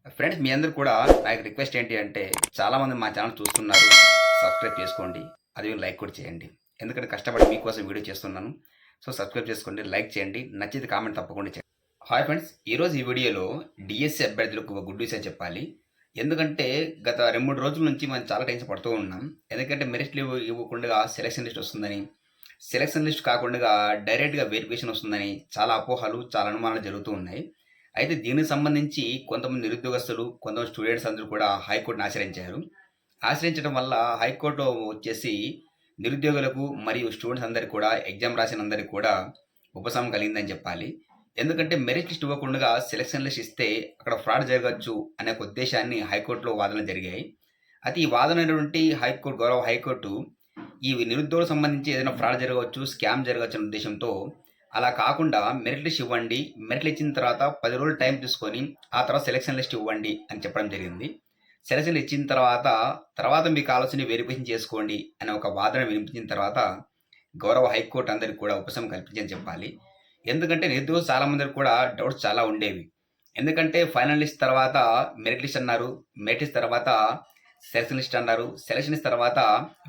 Friends మీ అందరూ కూడా నాకు రిక్వెస్ట్ ఏంటి అంటే చాలామంది మా ఛానల్ చూస్తున్నారు. సబ్స్క్రైబ్ చేసుకోండి. అది లైక్ కూడా చేయండి. ఎందుకంటే కష్టపడి మీకోసం వీడియో చేస్తున్నాను. సో సబ్స్క్రైబ్ చేసుకోండి, లైక్ చేయండి. నచ్చితే కామెంట్ తప్పకుండా చేయండి. హాయ్ ఫ్రెండ్స్, ఈరోజు ఈ వీడియోలో డిఎస్సి అభ్యర్థులకు ఒక గుడ్ న్యూస్ అని చెప్పాలి. ఎందుకంటే గత 2-3 రోజుల నుంచి మనం చాలా టెన్షన్ పడుతూ ఉన్నాం. ఎందుకంటే మెరిట్లు ఇవ్వకుండా సెలక్షన్ లిస్ట్ వస్తుందని, సెలక్షన్ లిస్ట్ కాకుండా డైరెక్ట్‌గా వెరిఫికేషన్ వస్తుందని చాలా అపోహలు, చాలా అనుమానాలు జరుగుతూ ఉన్నాయి. అయితే దీనికి సంబంధించి కొంతమంది నిరుద్యోగస్తులు, కొంతమంది స్టూడెంట్స్ అందరూ కూడా హైకోర్టుని ఆశ్రయించారు. ఆశ్రయించడం వల్ల హైకోర్టు వచ్చేసి నిరుద్యోగులకు మరియు స్టూడెంట్స్ అందరికి కూడా, ఎగ్జామ్ రాసిన అందరికి కూడా ఉపశమనం కలిగిందని చెప్పాలి. ఎందుకంటే మెరిట్ లిస్ట్ ఇవ్వకుండా సెలక్షన్ లిస్ట్ ఇస్తే అక్కడ ఫ్రాడ్ జరగచ్చు అనే ఒక ఉద్దేశాన్ని హైకోర్టులో వాదనలు జరిగాయి. అయితే ఈ వాదనటువంటి గౌరవ హైకోర్టు ఈ నిరుద్యోగులకు సంబంధించి ఏదైనా ఫ్రాడ్ జరగవచ్చు, స్కామ్ జరగవచ్చు అనే ఉద్దేశంతో అలా కాకుండా మెరిట్ లిస్ట్ ఇవ్వండి. మెరిట్ ఇచ్చిన తర్వాత 10 రోజులు టైం తీసుకొని ఆ తర్వాత సెలక్షన్ లిస్ట్ ఇవ్వండి అని చెప్పడం జరిగింది. సెలక్షన్ ఇచ్చిన తర్వాత మీకు ఆలోచన వెరిఫికేషన్ చేసుకోండి అనే ఒక వాదన వినిపించిన తర్వాత గౌరవ హైకోర్టు అందరికి కూడా ఉపశమనం కల్పించని చెప్పాలి. ఎందుకంటే నిరుద్యోగులు చాలా మందికి కూడా డౌట్స్ చాలా ఉండేవి. ఎందుకంటే ఫైనల్ లిస్ట్ తర్వాత మెరిట్ లిస్ట్ అన్నారు. మెరిట్ లిస్ట్ తర్వాత సెలక్షన్ లిస్ట్ అన్నారు. సెలక్షన్ లిస్ట్ తర్వాత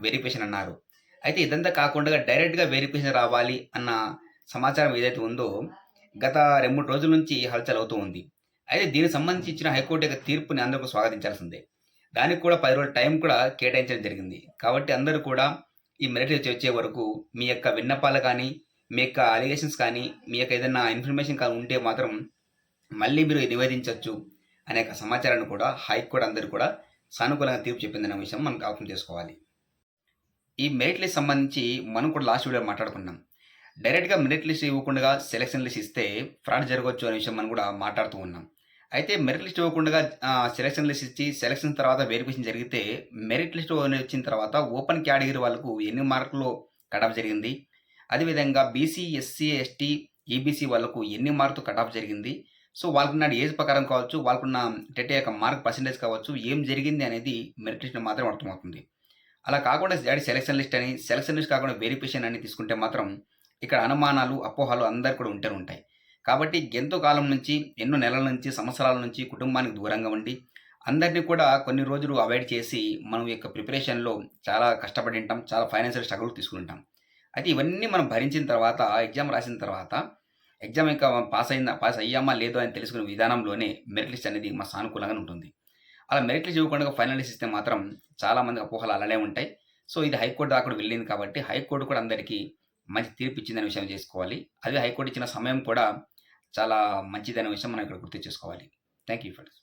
వెరిఫికేషన్ అన్నారు. అయితే ఇదంతా కాకుండా డైరెక్ట్‌గా వెరిఫికేషన్ రావాలి అన్న సమాచారం ఏదైతే ఉందో గత 2-3 రోజుల నుంచి హల్చల్ అవుతూ ఉంది. అయితే దీనికి సంబంధించి ఇచ్చిన హైకోర్టు యొక్క తీర్పుని అందరూ స్వాగతించాల్సిందే. దానికి కూడా 10 రోజుల టైం కూడా కేటాయించడం జరిగింది. కాబట్టి అందరూ కూడా ఈ మెరిట్ లిస్ట్ వచ్చే వరకు మీ యొక్క విన్నపాలు కానీ, మీ యొక్క అలిగేషన్స్ కానీ, మీ యొక్క ఏదైనా ఇన్ఫర్మేషన్ కానీ ఉంటే మాత్రం మళ్ళీ మీరు నివేదించొచ్చు అనే సమాచారాన్ని కూడా హైకోర్టు అందరూ కూడా సానుకూలంగా తీర్పు చెప్పిందనే విషయం మనం అర్థం చేసుకోవాలి. ఈ మెరిట్ లిస్ట్ సంబంధించి మనం కూడా లాస్ట్ వీడియోలో మాట్లాడుకున్నాం. డైరెక్ట్‌గా మెరిట్ లిస్ట్ ఇవ్వకుండా సెలక్షన్ లిస్ట్ ఇస్తే ఫ్రాడ్ జరగవచ్చు అనే విషయం మనం కూడా మాట్లాడుతూ ఉన్నాం. అయితే మెరిట్ లిస్ట్ ఇవ్వకుండా సెలక్షన్ లిస్ట్ ఇచ్చి సెలక్షన్ తర్వాత వెరిఫికేషన్ జరిగితే మెరిట్ లిస్ట్ వచ్చిన తర్వాత ఓపెన్ కేటగిరీ వాళ్ళకు ఎన్ని మార్కులు కట్ ఆఫ్ జరిగింది, అదేవిధంగా బీసీ, ఎస్సీ, ఎస్టీ, ఈబీసీ వాళ్ళకు ఎన్ని మార్కులు కట్ ఆఫ్ జరిగింది, సో వాళ్ళకున్న ఏజ్ ప్రకారం కావచ్చు, వాళ్ళకున్న టెట్ యొక్క మార్క్ పర్సెంటేజ్ కావచ్చు, ఏం జరిగింది అనేది మెరిట్ లిస్ట్ మాత్రం అర్థమవుతుంది. అలా కాకుండా సెలక్షన్ లిస్ట్ అని, సెలక్షన్ లిస్ట్ కాకుండా వెరిఫికేషన్ అని తీసుకుంటే మాత్రం ఇక్కడ అనుమానాలు, అపోహలు అందరికి కూడా ఉంటూనే ఉంటాయి. కాబట్టి ఎంతో కాలం నుంచి, ఎన్నో నెలల నుంచి, సంవత్సరాల నుంచి కుటుంబానికి దూరంగా ఉండి, అందరినీ కూడా కొన్ని రోజులు అవాయిడ్ చేసి మనం యొక్క ప్రిపరేషన్‌లో చాలా కష్టపడి ఉంటాం. చాలా ఫైనాన్షియల్ స్ట్రగుల్ తీసుకుంటాం. అయితే ఇవన్నీ మనం భరించిన తర్వాత, ఎగ్జామ్ రాసిన తర్వాత, ఎగ్జామ్ ఇంకా పాస్ అయ్యామా లేదో అని తెలుసుకునే విధానంలోనే మెరిట్ లిస్ట్ అనేది సానుకూలంగానే ఉంటుంది. అలా మెరిట్ లిస్ట్ ఇవ్వకుండా ఫైనల్ లిస్ట్ ఇస్తే మాత్రం చాలామంది అపోహలు అలానే ఉంటాయి. సో ఇది హైకోర్టు దాకా కూడా వెళ్ళింది కాబట్టి హైకోర్టు కూడా అందరికీ మంచి తీర్పు ఇచ్చిందనే విషయం చేసుకోవాలి. అదే హైకోర్టు ఇచ్చిన సమయం కూడా చాలా మంచిదనే విషయం మనం ఇక్కడ గుర్తు చేసుకోవాలి. Thank you friends.